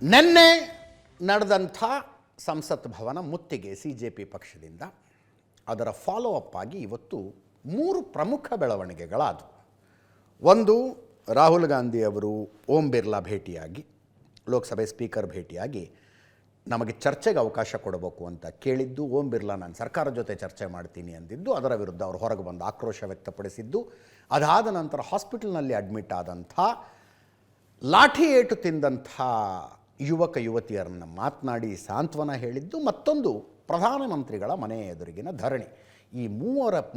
ನಿನ್ನೆ ನಡೆದಂಥ ಸಂಸತ್ ಭವನ ಮುತ್ತಿಗೆ CJP ಪಕ್ಷದಿಂದ ಅದರ ಫಾಲೋ ಅಪ್ ಆಗಿ ಇವತ್ತು 3 ಪ್ರಮುಖ ಬೆಳವಣಿಗೆಗಳಾದವು. ಒಂದು, ರಾಹುಲ್ ಗಾಂಧಿ ಅವರು ಓಂ ಬಿರ್ಲಾ ಭೇಟಿಯಾಗಿ, ಲೋಕಸಭೆ ಸ್ಪೀಕರ್ ಭೇಟಿಯಾಗಿ ನಮಗೆ ಚರ್ಚೆಗೆ ಅವಕಾಶ ಕೊಡಬೇಕು ಅಂತ ಕೇಳಿದ್ದು. ಓಂ ಬಿರ್ಲಾ ನಾನು ಸರ್ಕಾರದ ಜೊತೆ ಚರ್ಚೆ ಮಾಡ್ತೀನಿ ಅಂದಿದ್ದು. ಅದರ ವಿರುದ್ಧ ಅವರು ಹೊರಗೆ ಬಂದು ಆಕ್ರೋಶ ವ್ಯಕ್ತಪಡಿಸಿದ್ದು. ಅದಾದ ನಂತರ ಹಾಸ್ಪಿಟಲ್ನಲ್ಲಿ ಅಡ್ಮಿಟ್ ಆದಂಥ, ಲಾಠಿ ಏಟು ತಿಂದಂಥ ಯುವಕ ಯುವತಿಯರನ್ನು ಮಾತನಾಡಿ ಸಾಂತ್ವನ ಹೇಳಿದ್ದು. ಮತ್ತೊಂದು, ಪ್ರಧಾನಮಂತ್ರಿಗಳ ಮನೆ ಎದುರಿಗಿನ ಧರಣಿ. ಈ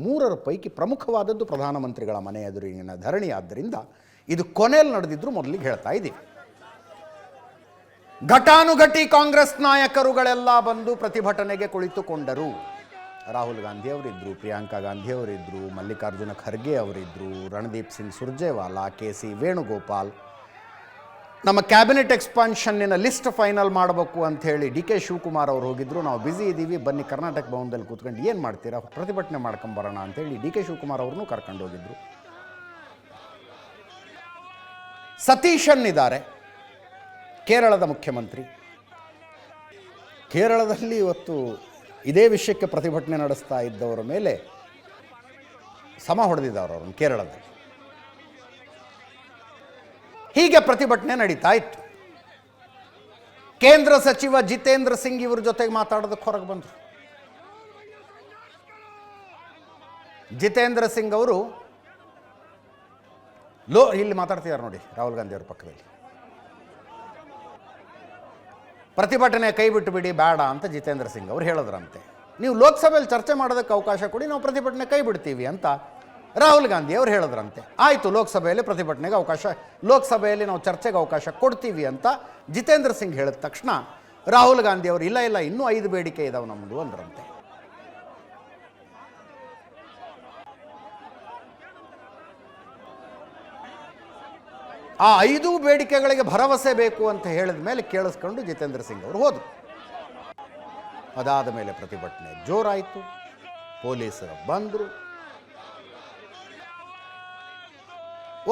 ಮೂರರ ಪೈಕಿ ಪ್ರಮುಖವಾದದ್ದು ಪ್ರಧಾನಮಂತ್ರಿಗಳ ಮನೆ ಎದುರಿಗಿನ ಧರಣಿ. ಆದ್ದರಿಂದ ಇದು ಕೊನೆಯಲ್ಲಿ ನಡೆದಿದ್ರು ಮೊದಲಿಗೆ ಹೇಳ್ತಾ ಇದ್ದೀವಿ. ಘಟಾನುಘಟಿ ಕಾಂಗ್ರೆಸ್ ನಾಯಕರುಗಳೆಲ್ಲ ಬಂದು ಪ್ರತಿಭಟನೆಗೆ ಕುಳಿತುಕೊಂಡರು. ರಾಹುಲ್ ಗಾಂಧಿ ಅವರಿದ್ದರು, ಪ್ರಿಯಾಂಕಾ ಗಾಂಧಿ ಅವರಿದ್ದರು, ಮಲ್ಲಿಕಾರ್ಜುನ ಖರ್ಗೆ ಅವರಿದ್ದರು, ರಣದೀಪ್ ಸಿಂಗ್ ಸುರ್ಜೇವಾಲಾ, KC ವೇಣುಗೋಪಾಲ್. ನಮ್ಮ ಕ್ಯಾಬಿನೆಟ್ ಎಕ್ಸ್ಪಾನ್ಷನ್ನಿನ ಲಿಸ್ಟ್ ಫೈನಲ್ ಮಾಡಬೇಕು ಅಂಥೇಳಿ DK ಶಿವಕುಮಾರ್ ಅವರು ಹೋಗಿದ್ದರು. ನಾವು ಬ್ಯುಸಿ ಇದ್ದೀವಿ, ಬನ್ನಿ ಕರ್ನಾಟಕ ಭವನದಲ್ಲಿ ಕೂತ್ಕೊಂಡು ಏನು ಮಾಡ್ತೀರಾ, ಪ್ರತಿಭಟನೆ ಮಾಡ್ಕೊಂಬರೋಣ ಅಂಥೇಳಿ DK ಶಿವಕುಮಾರ್ ಅವ್ರನ್ನೂ ಕರ್ಕೊಂಡು ಹೋಗಿದ್ದರು. ಸತೀಶನ್ ಇದ್ದಾರೆ, ಕೇರಳದ ಮುಖ್ಯಮಂತ್ರಿ. ಕೇರಳದಲ್ಲಿ ಇವತ್ತು ಇದೇ ವಿಷಯಕ್ಕೆ ಪ್ರತಿಭಟನೆ ನಡೆಸ್ತಾ ಇದ್ದವರ ಮೇಲೆ ಸಮ ಹೊಡೆದಿದ್ದವರು ಅವರನ್ನು ಕೇರಳದಲ್ಲಿ. ಹೀಗೆ ಪ್ರತಿಭಟನೆ ನಡೀತಾ ಇತ್ತು. ಕೇಂದ್ರ ಸಚಿವ ಜಿತೇಂದ್ರ ಸಿಂಗ್ ಇವ್ರ ಜೊತೆಗೆ ಮಾತಾಡೋದಕ್ಕೆ ಹೊರಗೆ ಬಂದರು. ಜಿತೇಂದ್ರ ಸಿಂಗ್ ಅವರು ಇಲ್ಲಿ ಮಾತಾಡ್ತಿದ್ದಾರೆ ನೋಡಿ, ರಾಹುಲ್ ಗಾಂಧಿ ಅವ್ರ ಪಕ್ಕದಲ್ಲಿ. ಪ್ರತಿಭಟನೆ ಕೈ ಬಿಟ್ಟು ಬಿಡಿ, ಬೇಡ ಅಂತ ಜಿತೇಂದ್ರ ಸಿಂಗ್ ಅವರು ಹೇಳಿದ್ರಂತೆ. ನೀವು ಲೋಕಸಭೆಯಲ್ಲಿ ಚರ್ಚೆ ಮಾಡೋದಕ್ಕೆ ಅವಕಾಶ ಕೊಡಿ, ನಾವು ಪ್ರತಿಭಟನೆ ಕೈ ಬಿಡ್ತೀವಿ ಅಂತ ರಾಹುಲ್ ಗಾಂಧಿ ಅವರು ಹೇಳಿದ್ರಂತೆ. ಆಯಿತು, ಲೋಕಸಭೆಯಲ್ಲಿ ಪ್ರತಿಭಟನೆಗೆ ಅವಕಾಶ, ಲೋಕಸಭೆಯಲ್ಲಿ ನಾವು ಚರ್ಚೆಗೆ ಅವಕಾಶ ಕೊಡ್ತೀವಿ ಅಂತ ಜಿತೇಂದ್ರ ಸಿಂಗ್ ಹೇಳಿದ ತಕ್ಷಣ ರಾಹುಲ್ ಗಾಂಧಿ ಅವರು ಇಲ್ಲ ಇನ್ನೂ 5 ಬೇಡಿಕೆ ಇದಾವೆ ನಮ್ಮದು ಅಂದ್ರಂತೆ. ಆ 5 ಬೇಡಿಕೆಗಳಿಗೆ ಭರವಸೆ ಬೇಕು ಅಂತ ಹೇಳಿದ ಮೇಲೆ ಕೇಳಿಸ್ಕೊಂಡು ಜಿತೇಂದ್ರ ಸಿಂಗ್ ಅವರು ಹೋದರು. ಅದಾದ ಮೇಲೆ ಪ್ರತಿಭಟನೆ ಜೋರಾಯಿತು. ಪೊಲೀಸರು ಬಂದರು,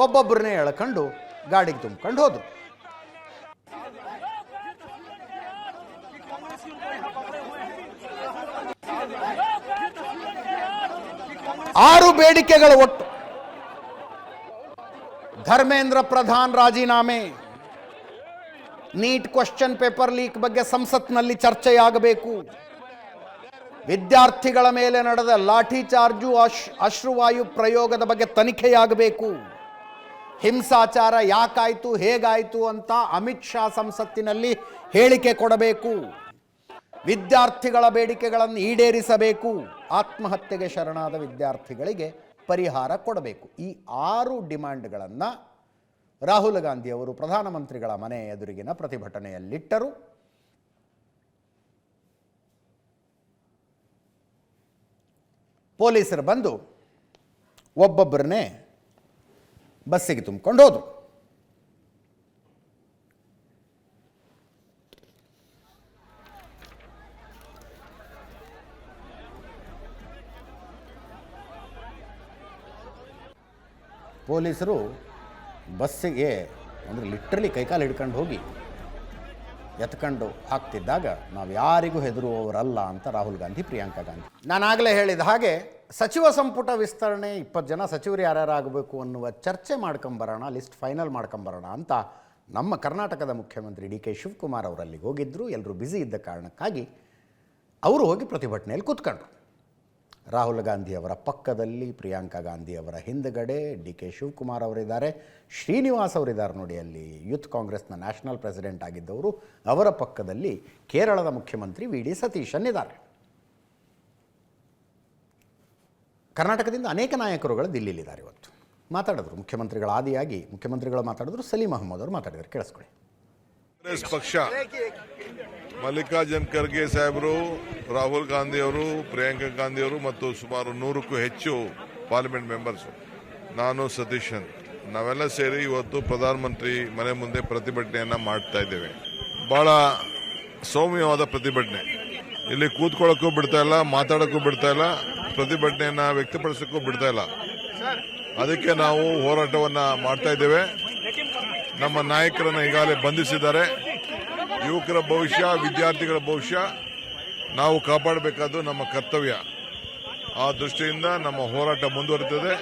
ಒಬ್ಬೊಬ್ಬರನ್ನೇ ಎಳ್ಕೊಂಡು ಗಾಡಿಗೆ ತುಂಬಿಕೊಂಡು ಹೋದರು. ಆರು ಬೇಡಿಕೆಗಳು ಒಟ್ಟು. ಧರ್ಮೇಂದ್ರ ಪ್ರಧಾನ್ ರಾಜೀನಾಮೆ, ನೀಟ್ ಕ್ವಶನ್ ಪೇಪರ್ ಲೀಕ್ ಬಗ್ಗೆ ಸಂಸತ್ನಲ್ಲಿ ಚರ್ಚೆಯಾಗಬೇಕು, ವಿದ್ಯಾರ್ಥಿಗಳ ಮೇಲೆ ನಡೆದ ಲಾಠಿ ಚಾರ್ಜು ಅಶ್ರುವಾಯು ಪ್ರಯೋಗದ ಬಗ್ಗೆ ತನಿಖೆಯಾಗಬೇಕು, ಹಿಂಸಾಚಾರ ಯಾಕಾಯಿತು ಹೇಗಾಯಿತು ಅಂತ ಅಮಿತ್ ಶಾ ಸಂಸತ್ತಿನಲ್ಲಿ ಹೇಳಿಕೆ ಕೊಡಬೇಕು, ವಿದ್ಯಾರ್ಥಿಗಳ ಬೇಡಿಕೆಗಳನ್ನು ಈಡೇರಿಸಬೇಕು, ಆತ್ಮಹತ್ಯೆಗೆ ಶರಣಾದ ವಿದ್ಯಾರ್ಥಿಗಳಿಗೆ ಪರಿಹಾರ ಕೊಡಬೇಕು. ಈ 6 ಡಿಮ್ಯಾಂಡ್ಗಳನ್ನು ರಾಹುಲ್ ಗಾಂಧಿ ಅವರು ಪ್ರಧಾನಮಂತ್ರಿಗಳ ಮನೆ ಎದುರಿಗಿನ ಪ್ರತಿಭಟನೆಯಲ್ಲಿಟ್ಟರು. ಪೊಲೀಸರು ಬಂದು ಒಬ್ಬೊಬ್ಬರನ್ನೇ ಬಸ್ಸಿಗೆ ತುಂಬಿಕೊಂಡು ಹೋದರು. ಪೊಲೀಸರು ಬಸ್ಸಿಗೆ ಅಂದರೆ ಲಿಟ್ರಲಿ ಕೈಕಾಲು ಹಿಡ್ಕೊಂಡು ಹೋಗಿ ಎತ್ಕೊಂಡು ಹಾಕ್ತಿದ್ದಾಗ ನಾವು ಯಾರಿಗೂ ಹೆದರುವವರಲ್ಲ ಅಂತ ರಾಹುಲ್ ಗಾಂಧಿ, ಪ್ರಿಯಾಂಕಾ ಗಾಂಧಿ. ನಾನಾಗಲೇ ಹೇಳಿದ ಹಾಗೆ ಸಚಿವ ಸಂಪುಟ ವಿಸ್ತರಣೆ 20 ಜನ ಸಚಿವರು ಯಾರ್ಯಾರಾಗಬೇಕು ಅನ್ನುವ ಚರ್ಚೆ ಮಾಡ್ಕೊಂಬರೋಣ, ಲಿಸ್ಟ್ ಫೈನಲ್ ಮಾಡ್ಕೊಂಬರೋಣ ಅಂತ ನಮ್ಮ ಕರ್ನಾಟಕದ ಮುಖ್ಯಮಂತ್ರಿ DK ಶಿವಕುಮಾರ್ ಅವರಲ್ಲಿಗೆ ಹೋಗಿದ್ದರು. ಎಲ್ಲರೂ ಬ್ಯುಸಿ ಇದ್ದ ಕಾರಣಕ್ಕಾಗಿ ಅವರು ಹೋಗಿ ಪ್ರತಿಭಟನೆಯಲ್ಲಿ ಕೂತ್ಕೊಂಡ್ರು. ರಾಹುಲ್ ಗಾಂಧಿ ಅವರ ಪಕ್ಕದಲ್ಲಿ, ಪ್ರಿಯಾಂಕಾ ಗಾಂಧಿ ಅವರ ಹಿಂದುಗಡೆ DK ಶಿವಕುಮಾರ್ ಅವರಿದ್ದಾರೆ, ಶ್ರೀನಿವಾಸ್ ಅವರಿದ್ದಾರೆ ನೋಡಿ ಅಲ್ಲಿ, ಯೂತ್ ಕಾಂಗ್ರೆಸ್ನ ನ್ಯಾಷನಲ್ ಪ್ರೆಸಿಡೆಂಟ್ ಆಗಿದ್ದವರು. ಅವರ ಪಕ್ಕದಲ್ಲಿ ಕೇರಳದ ಮುಖ್ಯಮಂತ್ರಿ VD ಸತೀಶನ್ ಇದ್ದಾರೆ. ಕರ್ನಾಟಕದಿಂದ ಅನೇಕ ನಾಯಕರುಗಳು ದಿಲ್ಲಿಲಿದ್ದಾರೆ. ಇವತ್ತು ಮಾತಾಡಿದ್ರು ಮುಖ್ಯಮಂತ್ರಿಗಳ ಆದಿಯಾಗಿ, ಮುಖ್ಯಮಂತ್ರಿಗಳು ಮಾತಾಡಿದ್ರು, ಸಲೀಂ ಅಹಮದ್ ಅವರು ಮಾತಾಡಿದ್ರು. ಕೇಳಿಸ್ಕೊಳ್ಳಿ. ಕಾಂಗ್ರೆಸ್ ಪಕ್ಷ, ಮಲ್ಲಿಕಾರ್ಜುನ್ ಖರ್ಗೆ ಸಾಹೇಬರು, ರಾಹುಲ್ ಗಾಂಧಿ ಅವರು, ಪ್ರಿಯಾಂಕಾ ಗಾಂಧಿ ಅವರು ಮತ್ತು ಸುಮಾರು 100ಕ್ಕೂ ಹೆಚ್ಚು ಪಾರ್ಲಿಮೆಂಟ್ ಮೆಂಬರ್ಸ್, ನಾನು ಸತೀಶನ್, ನಾವೆಲ್ಲ ಸೇರಿ ಇವತ್ತು ಪ್ರಧಾನಮಂತ್ರಿ ಮನೆ ಮುಂದೆ ಪ್ರತಿಭಟನೆಯನ್ನ ಮಾಡ್ತಾ ಇದ್ದೇವೆ. ಬಹಳ ಸೌಮ್ಯವಾದ ಪ್ರತಿಭಟನೆ. ಇಲ್ಲಿ ಕೂತ್ಕೊಳ್ಳೋಕ್ಕೂ ಬಿಡ್ತಾ ಇಲ್ಲ, ಮಾತಾಡೋಕ್ಕೂ ಬಿಡ್ತಾ ಇಲ್ಲ, ಪ್ರತಿಭಟನೆಯನ್ನ ವ್ಯಕ್ತಪಡಿಸೋಕ್ಕೂ ಬಿಡ್ತಾ ಇಲ್ಲ. ಅದಕ್ಕೆ ನಾವು ಹೋರಾಟವನ್ನ ಮಾಡ್ತಾ ಇದ್ದೇವೆ. ನಮ್ಮ ನಾಯಕರನ್ನ ಈಗಾಗಲೇ ಬಂಧಿಸಿದ್ದಾರೆ. ಯುವಕರ ಭವಿಷ್ಯ, ವಿದ್ಯಾರ್ಥಿಗಳ ಭವಿಷ್ಯ ನಾವು ಕಾಪಾಡಬೇಕಾದ್ದು ನಮ್ಮ ಕರ್ತವ್ಯ. ಆ ದೃಷ್ಟಿಯಿಂದ ನಮ್ಮ ಹೋರಾಟ ಮುಂದುವರಿತದೆ.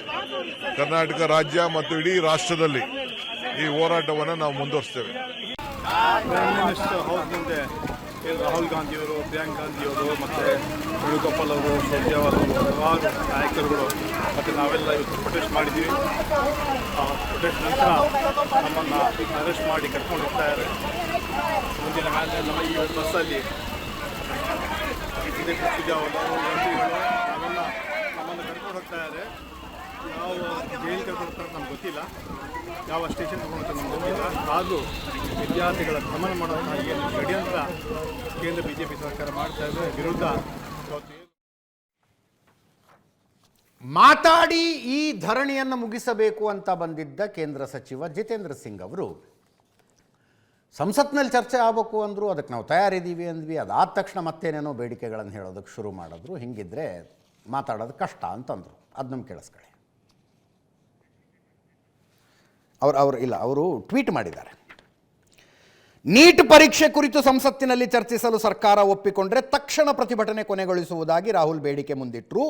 ಕರ್ನಾಟಕ ರಾಜ್ಯ ಮತ್ತು ಇಡೀ ರಾಷ್ಟ್ರದಲ್ಲಿ ಈ ಹೋರಾಟವನ್ನು ನಾವು ಮುಂದುವರಿಸ್ತೇವೆ. ಪ್ರೈಮ್ ಮಿನಿಸ್ಟರ್ ಹೌಸ್ ಮುಂದೆ ರಾಹುಲ್ ಗಾಂಧಿಯವರು, ಪ್ರಿಯಾಂಕ್ ಗಾಂಧಿಯವರು ಮತ್ತು ವೇಣುಗೋಪಾಲ್ ಅವರು, ಸುರ್ಜೇವಾಲ ಅವರು, ಹಲವಾರು ನಾಯಕರುಗಳು ಮತ್ತು ನಾವೆಲ್ಲ ಇವತ್ತು ಪ್ರೊಟೆಸ್ಟ್ ಮಾಡಿದ್ದೀವಿ. ಆ ಪ್ರೊಟೆಸ್ಟ್ ನಂತರ ನಮ್ಮನ್ನು ಅರೆಸ್ಟ್ ಮಾಡಿ ಕರ್ಕೊಂಡು ಹೋಗ್ತಾಯಿದ್ದಾರೆ. ಮುಂದಿನ ಮೇಲೆ ನಮ್ಮ ಈ ಬಸ್ಸಲ್ಲಿ ಸುರ್ಜೇವಾಲ ಅವರು, ಎಂಪಿಗಳು ನಾವೆಲ್ಲ ನಮ್ಮನ್ನು ಕರ್ಕೊಂಡು ಹೋಗ್ತಾಯಿದ್ದಾರೆ. ಯಾವ ಜೈಲು ಕರ್ಕೊಂಡು ಹೋಗ್ತಾರೆ ನಮ್ಗೆ ಗೊತ್ತಿಲ್ಲ, ಯಾವ ಸ್ಟೇಷನ್ ತಗೊಂಡು ನಮ್ಗೆ ಗೊತ್ತಿಲ್ಲ. ಆದರೂ ವಿದ್ಯಾರ್ಥಿಗಳ ದಮನ ಮಾಡುವಂತಹ ಏನು ಷಡ್ಯಂತ್ರ ಕೇಂದ್ರ ಬಿಜೆಪಿ ಸರ್ಕಾರ ಮಾಡ್ತಾ ಇದೆ ವಿರುದ್ಧ ಮಾತಾಡಿ ಈ ಧರಣಿಯನ್ನು ಮುಗಿಸಬೇಕು ಅಂತ ಬಂದಿದ್ದ ಕೇಂದ್ರ ಸಚಿವ ಜಿತೇಂದ್ರ ಸಿಂಗ್ ಅವರು ಸಂಸತ್ನಲ್ಲಿ ಚರ್ಚೆ ಆಗಬೇಕು ಅಂದರು. ಅದಕ್ಕೆ ನಾವು ತಯಾರಿದ್ದೀವಿ ಅಂದ್ವಿ. ಅದಾದ ತಕ್ಷಣ ಮತ್ತೇನೇನೋ ಬೇಡಿಕೆಗಳನ್ನು ಹೇಳೋದಕ್ಕೆ ಶುರು ಮಾಡಿದ್ರು. ಹಿಂಗಿದ್ರೆ ಮಾತಾಡೋದು ಕಷ್ಟ ಅಂತಂದರು. ಅದು ನಮ್ಗೆ ಕೇಳಿಸ್ಕೊಳ್ಳಿ. ಅವರು ಟ್ವೀಟ್ ಮಾಡಿದ್ದಾರೆ. ನೀಟ್ ಪರೀಕ್ಷೆ ಕುರಿತು ಸಂಸತ್ತಿನಲ್ಲಿ ಚರ್ಚಿಸಲು ಸರ್ಕಾರ ಒಪ್ಪಿಕೊಂಡ್ರೆ ತಕ್ಷಣ ಪ್ರತಿಭಟನೆ ಕೊನೆಗೊಳಿಸುವುದಾಗಿ ರಾಹುಲ್ ಬೇಡಿಕೆ ಮುಂದಿಟ್ಟರು.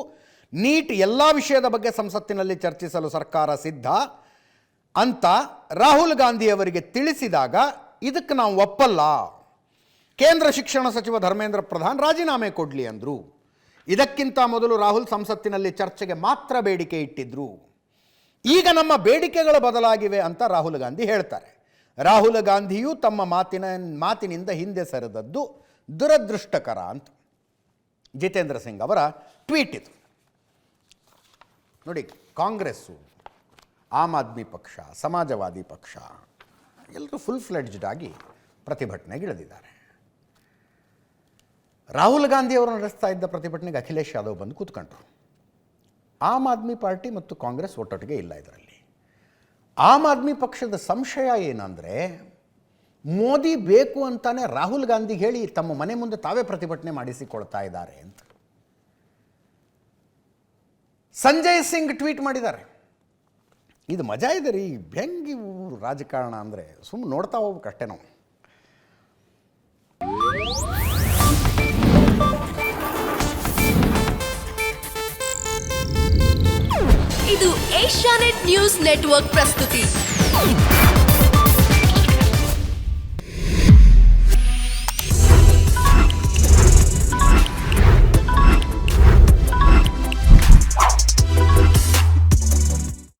ನೀಟ್ ಎಲ್ಲ ವಿಷಯದ ಬಗ್ಗೆ ಸಂಸತ್ತಿನಲ್ಲಿ ಚರ್ಚಿಸಲು ಸರ್ಕಾರ ಸಿದ್ಧ ಅಂತ ರಾಹುಲ್ ಗಾಂಧಿಯವರಿಗೆ ತಿಳಿಸಿದಾಗ ಇದಕ್ಕೆ ನಾವು ಒಪ್ಪಲ್ಲ, ಕೇಂದ್ರ ಶಿಕ್ಷಣ ಸಚಿವ ಧರ್ಮೇಂದ್ರ ಪ್ರಧಾನ್ ರಾಜೀನಾಮೆ ಕೊಡಲಿ ಅಂದರು. ಇದಕ್ಕಿಂತ ಮೊದಲು ರಾಹುಲ್ ಸಂಸತ್ತಿನಲ್ಲಿ ಚರ್ಚೆಗೆ ಮಾತ್ರ ಬೇಡಿಕೆ ಇಟ್ಟಿದ್ರು. ಈಗ ನಮ್ಮ ಬೇಡಿಕೆಗಳು ಬದಲಾಗಿವೆ ಅಂತ ರಾಹುಲ್ ಗಾಂಧಿ ಹೇಳ್ತಾರೆ. ರಾಹುಲ್ ಗಾಂಧಿಯು ತಮ್ಮ ಮಾತಿನಿಂದ ಹಿಂದೆ ಸರಿದದ್ದು ದುರದೃಷ್ಟಕರ ಅಂತ ಜಿತೇಂದ್ರ ಸಿಂಗ್ ಅವರ ಟ್ವೀಟ್ ಇದು. ನೋಡಿ, ಕಾಂಗ್ರೆಸ್ಸು, ಆಮ್ ಆದ್ಮಿ ಪಕ್ಷ, ಸಮಾಜವಾದಿ ಪಕ್ಷ ಎಲ್ಲರೂ ಫುಲ್ ಫ್ಲೆಡ್ಜ್ಡ್ ಆಗಿ ಪ್ರತಿಭಟನೆಗಿಳಿದಿದ್ದಾರೆ. ರಾಹುಲ್ ಗಾಂಧಿ ಅವರು ನಡೆಸ್ತಾ ಇದ್ದ ಪ್ರತಿಭಟನೆಗೆ ಅಖಿಲೇಶ್ ಯಾದವ್ ಬಂದು ಕೂತ್ಕೊಂಡ್ರು. ಆಮ್ ಆದ್ಮಿ ಪಾರ್ಟಿ ಮತ್ತು ಕಾಂಗ್ರೆಸ್ ಒಟ್ಟೊಟ್ಟಿಗೆ ಇಲ್ಲ ಇದರಲ್ಲಿ. ಆಮ್ ಆದ್ಮಿ ಪಕ್ಷದ ಸಂಶಯ ಏನಂದರೆ, ಮೋದಿ ಬೇಕು ಅಂತಾನೆ ರಾಹುಲ್ ಗಾಂಧಿಗೆ ಹೇಳಿ ತಮ್ಮ ಮನೆ ಮುಂದೆ ತಾವೇ ಪ್ರತಿಭಟನೆ ಮಾಡಿಸಿಕೊಳ್ತಾ ಇದ್ದಾರೆ ಅಂತ ಸಂಜಯ್ ಸಿಂಗ್ ಟ್ವೀಟ್ ಮಾಡಿದ್ದಾರೆ. ಇದು ಮಜಾ ಇದೆ ರೀ. ಹೆಂಗೆ ರಾಜಕಾರಣ ಅಂದರೆ ಸುಮ್ಮನೆ ನೋಡ್ತಾ ಹೋಗ್ಬೇಕಷ್ಟೇ ನಾವು. ಇದು ಏಷ್ಯಾನೆಟ್ ನ್ಯೂಸ್ ನೆಟ್ವರ್ಕ್ ಪ್ರಸ್ತುತಿ.